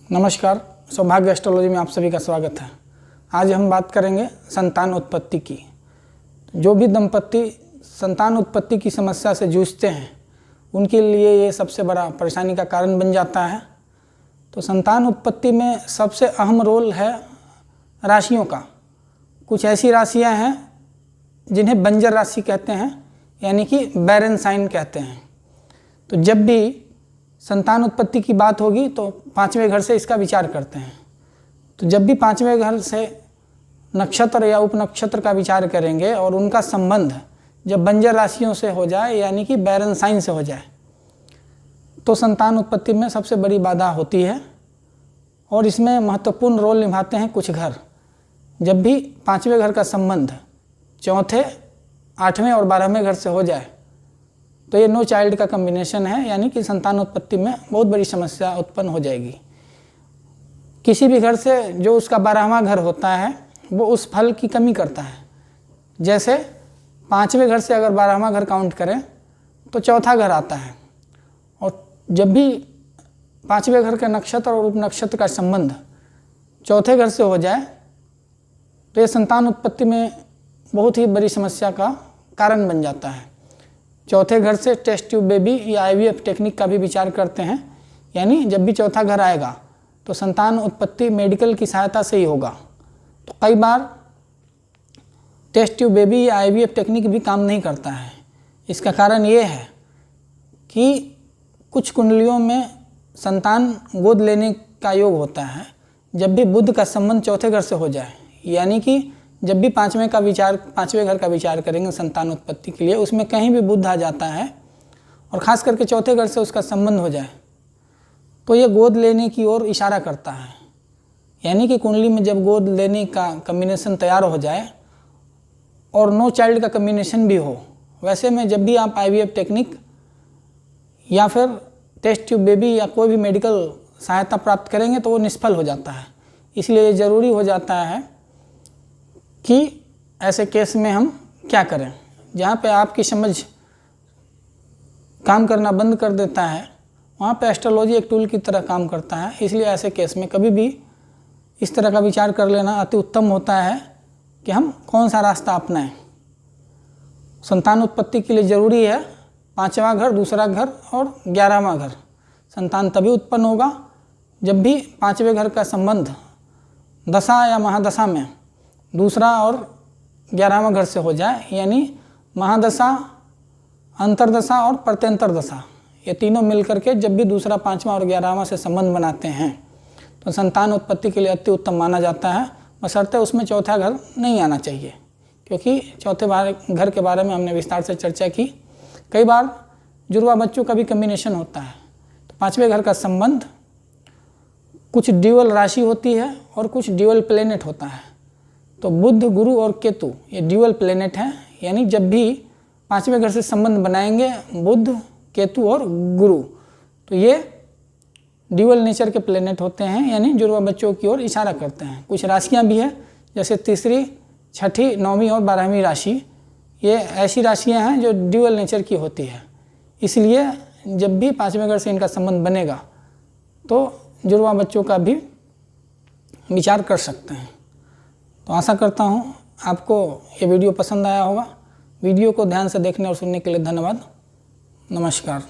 नमस्कार, सौभाग्य एस्ट्रोलॉजी में आप सभी का स्वागत है। आज हम बात करेंगे संतान उत्पत्ति की। जो भी दंपत्ति संतान उत्पत्ति की समस्या से जूझते हैं उनके लिए ये सबसे बड़ा परेशानी का कारण बन जाता है। तो संतान उत्पत्ति में सबसे अहम रोल है राशियों का। कुछ ऐसी राशियां हैं जिन्हें बंजर राशि कहते हैं, यानी कि बैरन साइन कहते हैं। तो जब भी संतान उत्पत्ति की बात होगी तो पांचवें घर से इसका विचार करते हैं। तो जब भी पांचवें घर से नक्षत्र या उपनक्षत्र का विचार करेंगे और उनका संबंध जब बंजर राशियों से हो जाए, यानी कि बैरन साइन से हो जाए, तो संतान उत्पत्ति में सबसे बड़ी बाधा होती है। और इसमें महत्वपूर्ण रोल निभाते हैं कुछ घर। जब भी पांचवें घर का संबंध चौथे, आठवें और 12वें घर से हो जाए तो ये नो चाइल्ड का कम्बिनेशन है, यानी कि संतान उत्पत्ति में बहुत बड़ी समस्या उत्पन्न हो जाएगी। किसी भी घर से जो उसका 12वां घर होता है वो उस फल की कमी करता है। जैसे पांचवें घर से अगर 12वां घर काउंट करें तो चौथा घर आता है। और जब भी पांचवें घर के नक्षत्र और उपनक्षत्र का संबंध चौथे घर से हो जाए तो ये संतान उत्पत्ति में बहुत ही बड़ी समस्या का कारण बन जाता है। चौथे घर से टेस्ट ट्यूब बेबी या IVF टेक्निक का भी विचार करते हैं, यानी जब भी चौथा घर आएगा तो संतान उत्पत्ति मेडिकल की सहायता से ही होगा। तो कई बार टेस्ट ट्यूब बेबी या IVF टेक्निक भी काम नहीं करता है। इसका कारण ये है कि कुछ कुंडलियों में संतान गोद लेने का योग होता है जब भी बुध का संबंध चौथे घर से हो जाए, यानी कि जब भी पांचवें घर का विचार करेंगे संतान उत्पत्ति के लिए, उसमें कहीं भी बुध आ जाता है और ख़ास करके चौथे घर से उसका संबंध हो जाए तो ये गोद लेने की ओर इशारा करता है। यानी कि कुंडली में जब गोद लेने का कम्बिनेशन तैयार हो जाए और नो चाइल्ड का कम्बिनेशन भी हो, वैसे में जब भी आप IVF टेक्निक या फिर टेस्ट ट्यूब बेबी या कोई भी मेडिकल सहायता प्राप्त करेंगे तो वो निष्फल हो जाता है। इसलिए ये ज़रूरी हो जाता है कि ऐसे केस में हम क्या करें। जहाँ पे आपकी समझ काम करना बंद कर देता है वहाँ पे एस्ट्रोलॉजी एक टूल की तरह काम करता है। इसलिए ऐसे केस में कभी भी इस तरह का विचार कर लेना अति उत्तम होता है कि हम कौन सा रास्ता अपनाएं। संतान उत्पत्ति के लिए ज़रूरी है पांचवा घर, दूसरा घर और 11वां घर। संतान तभी उत्पन्न होगा जब भी पांचवें घर का संबंध दशा या महादशा में दूसरा और 11वां घर से हो जाए, यानी महादशा, अंतरदशा और प्रत्यंतर दशा, ये तीनों मिलकर के जब भी दूसरा, पांचवा और 11वां से संबंध बनाते हैं तो संतान उत्पत्ति के लिए अति उत्तम माना जाता है। बशर्ते उसमें चौथा घर नहीं आना चाहिए, क्योंकि चौथे घर के बारे में हमने विस्तार से चर्चा की। कई बार जुड़वा बच्चों का भी कम्बिनेशन होता है। तो पांचवें घर का संबंध कुछ ड्यूअल राशि होती है और कुछ ड्यूअल प्लेनेट होता है। तो बुध, गुरु और केतु ये ड्यूअल प्लेनेट हैं, यानी जब भी पांचवें घर से संबंध बनाएंगे बुध, केतु और गुरु, तो ये ड्यूअल नेचर के प्लेनेट होते हैं, यानी जुड़वा बच्चों की ओर इशारा करते हैं। कुछ राशियां भी हैं जैसे तीसरी, छठी, 9वीं और 12वीं राशि, ये ऐसी राशियां हैं जो ड्यूअल नेचर की होती है। इसलिए जब भी पांचवें घर से इनका संबंध बनेगा तो जुड़वा बच्चों का भी विचार कर सकते हैं। तो आशा करता हूँ आपको ये वीडियो पसंद आया होगा। वीडियो को ध्यान से देखने और सुनने के लिए धन्यवाद। नमस्कार।